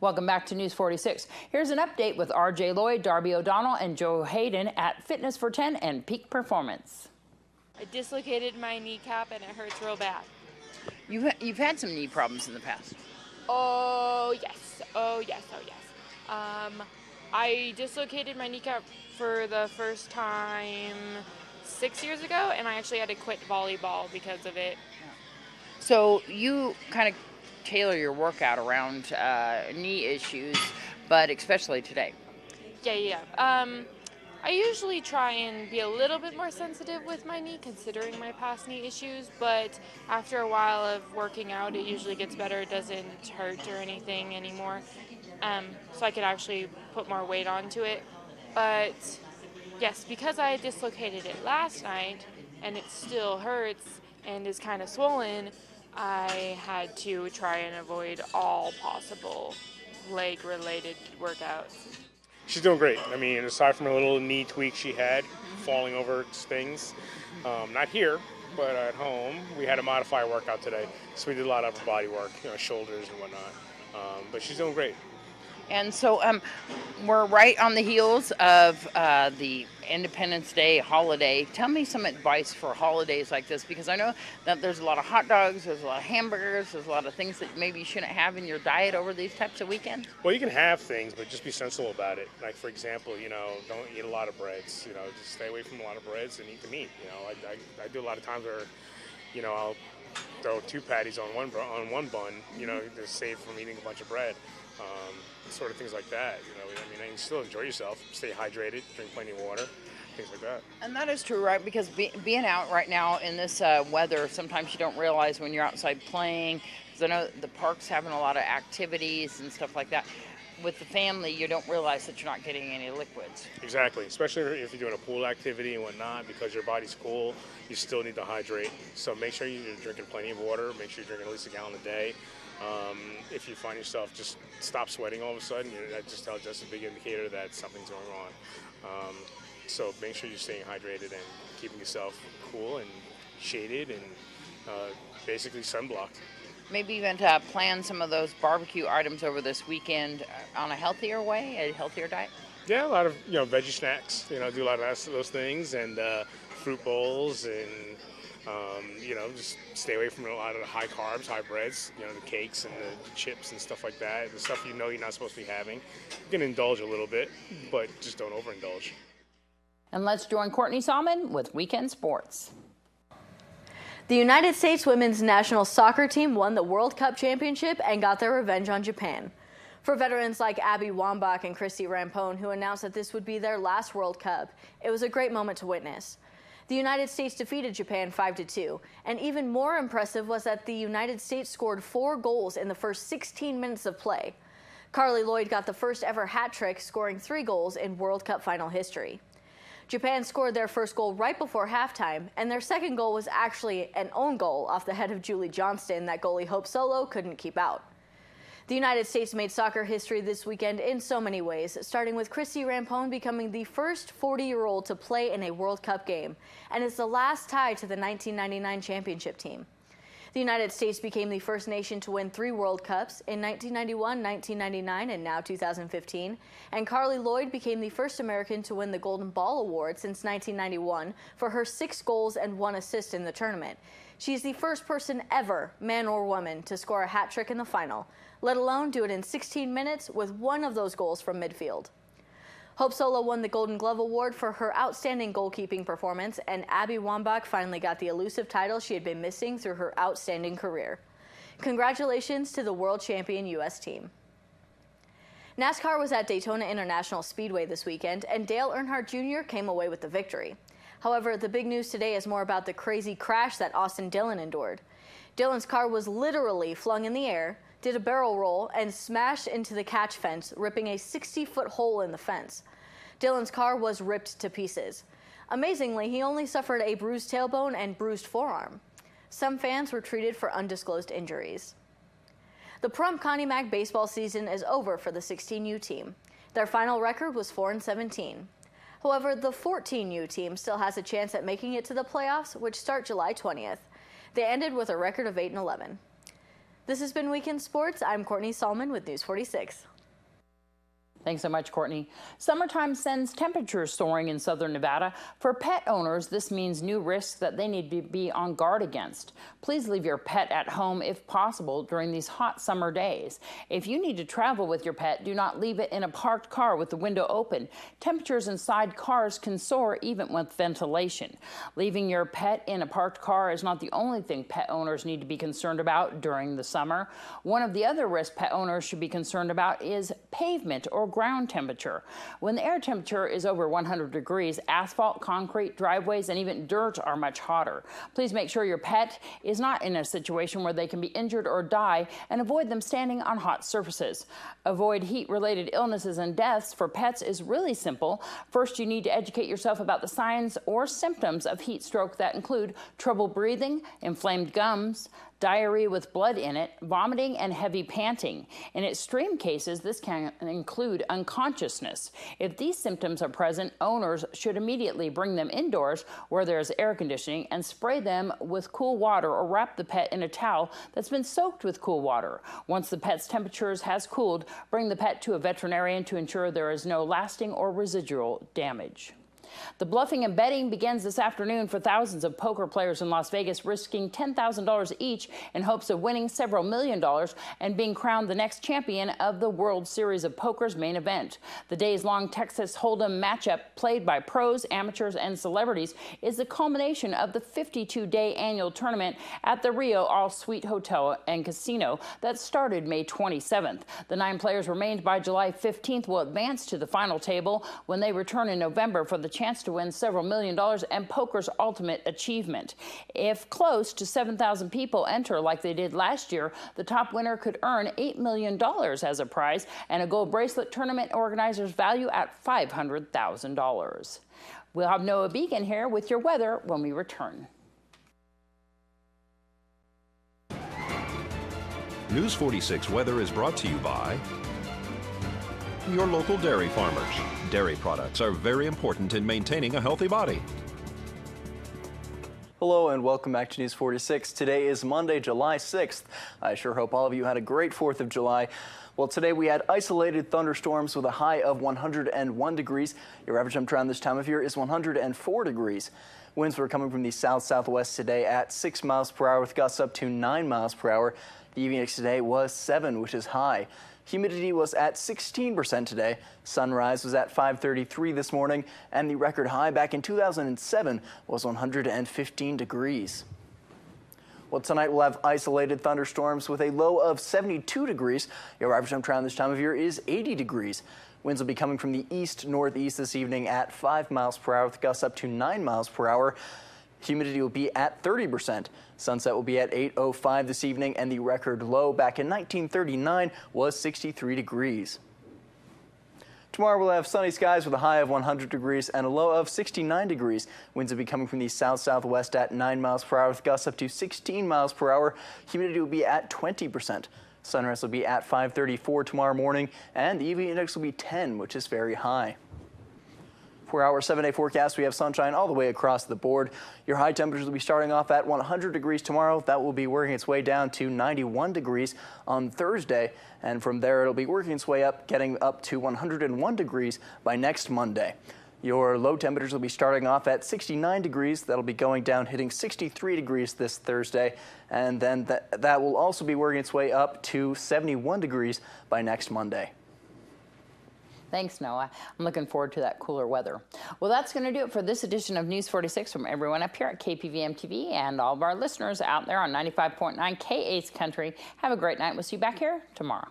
Welcome back to News 46. Here's an update with R.J. Lloyd, Darby O'Donnell, and Joe Hayden at Fitness for 10 and Peak Performance. I dislocated my kneecap and it hurts real bad. You've had some knee problems in the past. Oh yes, oh yes, oh yes. I dislocated my kneecap for the first time 6 years ago, and I actually had to quit volleyball because of it. So you kind of tailor your workout around knee issues, but especially today. Yeah. I usually try and be a little bit more sensitive with my knee, considering my past knee issues, but after a while of working out, it usually gets better. It doesn't hurt or anything anymore, so I could actually put more weight onto it. But yes, because I dislocated it last night, and it still hurts and is kind of swollen, I had to try and avoid all possible leg-related workouts. She's doing great. I mean, aside from a little knee tweak she had, falling over things, not here, but at home, we had to modify a workout today. So we did a lot of upper body work, shoulders and whatnot. But she's doing great. And so we're right on the heels of the Independence Day holiday. Tell me some advice for holidays like this, because I know that there's a lot of hot dogs, there's a lot of hamburgers, there's a lot of things that maybe you shouldn't have in your diet over these types of weekends. Well, you can have things, but just be sensible about it. Like, for example, don't eat a lot of breads. Just stay away from a lot of breads and eat the meat. I do a lot of times where, I'll throw 2 patties on one bun, to save from eating a bunch of bread. Sort of things like that, and you still enjoy yourself, stay hydrated, drink plenty of water, things like that. And that is true, right? Because being out right now in this weather, sometimes you don't realize when you're outside playing, because I know the park's having a lot of activities and stuff like that. With the family, you don't realize that you're not getting any liquids. Exactly, especially if you're doing a pool activity and whatnot, because your body's cool, you still need to hydrate. So make sure you're drinking plenty of water, make sure you're drinking at least a gallon a day. If you find yourself just stop sweating all of a sudden, that's a big indicator that something's going on. So make sure you're staying hydrated and keeping yourself cool and shaded and basically sunblocked. Maybe even plan some of those barbecue items over this weekend on a healthier way, a healthier diet? Yeah, a lot of veggie snacks. Do a lot of those things, and fruit bowls, and just stay away from a lot of the high carbs, high breads. The cakes and the chips and stuff like that. The stuff you're not supposed to be having. You can indulge a little bit, but just don't overindulge. And let's join Courtney Salmon with Weekend Sports. The United States women's national soccer team won the World Cup championship and got their revenge on Japan. For veterans like Abby Wambach and Christy Rampone, who announced that this would be their last World Cup, it was a great moment to witness. The United States defeated Japan 5-2, and even more impressive was that the United States scored 4 goals in the first 16 minutes of play. Carly Lloyd got the first ever hat trick, scoring 3 goals in World Cup final history. Japan scored their first goal right before halftime, and their second goal was actually an own goal off the head of Julie Johnston that goalie Hope Solo couldn't keep out. The United States made soccer history this weekend in so many ways, starting with Christy Rampone becoming the first 40-year-old to play in a World Cup game, and is the last tie to the 1999 championship team. The United States became the first nation to win 3 World Cups in 1991, 1999, and now 2015. And Carly Lloyd became the first American to win the Golden Ball Award since 1991 for her 6 goals and 1 assist in the tournament. She's the first person ever, man or woman, to score a hat trick in the final, let alone do it in 16 minutes with 1 of those goals from midfield. Hope Solo won the Golden Glove Award for her outstanding goalkeeping performance, and Abby Wambach finally got the elusive title she had been missing through her outstanding career. Congratulations to the world champion U.S. team. NASCAR was at Daytona International Speedway this weekend, and Dale Earnhardt Jr. came away with the victory. However, the big news today is more about the crazy crash that Austin Dillon endured. Dillon's car was literally flung in the air, did a barrel roll, and smashed into the catch fence, ripping a 60-foot hole in the fence. Dillon's car was ripped to pieces. Amazingly, he only suffered a bruised tailbone and bruised forearm. Some fans were treated for undisclosed injuries. The Pahrump Connie Mack baseball season is over for the 16U team. Their final record was 4-17. However, the 14U team still has a chance at making it to the playoffs, which start July 20th. They ended with a record of 8-11. This has been Weekend Sports. I'm Courtney Solomon with News 46. Thanks so much, Courtney. Summertime sends temperatures soaring in southern Nevada. For pet owners, this means new risks that they need to be on guard against. Please leave your pet at home if possible during these hot summer days. If you need to travel with your pet, do not leave it in a parked car with the window open. Temperatures inside cars can soar even with ventilation. Leaving your pet in a parked car is not the only thing pet owners need to be concerned about during the summer. One of the other risks pet owners should be concerned about is pavement or ground temperature. When the air temperature is over 100 degrees, asphalt, concrete, driveways, and even dirt are much hotter. Please make sure your pet is not in a situation where they can be injured or die, and avoid them standing on hot surfaces. Avoid heat-related illnesses and deaths for pets is really simple. First, you need to educate yourself about the signs or symptoms of heat stroke that include trouble breathing, inflamed gums, diarrhea with blood in it, vomiting, and heavy panting. In extreme cases, this can include unconsciousness. If these symptoms are present, owners should immediately bring them indoors where there is air conditioning and spray them with cool water or wrap the pet in a towel that's been soaked with cool water. Once the pet's temperature has cooled, bring the pet to a veterinarian to ensure there is no lasting or residual damage. The bluffing and betting begins this afternoon for thousands of poker players in Las Vegas, risking $10,000 each in hopes of winning several $1 million and being crowned the next champion of the World Series of Poker's main event. The days-long Texas Hold'em matchup, played by pros, amateurs, and celebrities, is the culmination of the 52-day annual tournament at the Rio All-Suite Hotel and Casino that started May 27th. The 9 players remained by July 15th will advance to the final table when they return in November for the chance to win several $1 million and poker's ultimate achievement. If close to 7,000 people enter like they did last year, the top winner could earn $8 million as a prize and a gold bracelet tournament organizers value at $500,000. We'll have Noah Beacon here with your weather when we return. News 46 weather is brought to you by your local dairy farmers. Dairy products are very important in maintaining a healthy body. Hello and welcome back to News 46. Today is Monday, July 6th. I sure hope all of you had a great 4th of July. Well, today we had isolated thunderstorms with a high of 101 degrees. Your average temperature around this time of year is 104 degrees. Winds were coming from the south-southwest today at 6 miles per hour with gusts up to 9 miles per hour. The UV index today was 7, which is high. Humidity was at 16% today. Sunrise was at 5:33 this morning, and the record high back in 2007 was 115 degrees. Well, tonight we'll have isolated thunderstorms with a low of 72 degrees. Your average temperature around this time of year is 80 degrees. Winds will be coming from the east-northeast this evening at 5 miles per hour with gusts up to 9 miles per hour. Humidity will be at 30%. Sunset will be at 8:05 this evening, and the record low back in 1939 was 63 degrees. Tomorrow we'll have sunny skies with a high of 100 degrees and a low of 69 degrees. Winds will be coming from the south-southwest at 9 miles per hour with gusts up to 16 miles per hour. Humidity will be at 20%. Sunrise will be at 5:34 tomorrow morning, and the UV index will be 10, which is very high. For our 7-day forecast, we have sunshine all the way across the board. Your high temperatures will be starting off at 100 degrees tomorrow. That will be working its way down to 91 degrees on Thursday. And from there, it'll be working its way up, getting up to 101 degrees by next Monday. Your low temperatures will be starting off at 69 degrees. That'll be going down, hitting 63 degrees this Thursday. And then that will also be working its way up to 71 degrees by next Monday. Thanks, Noah. I'm looking forward to that cooler weather. Well, that's going to do it for this edition of News 46 from everyone up here at KPVM-TV and all of our listeners out there on 95.9 K8's Country. Have a great night. We'll see you back here tomorrow.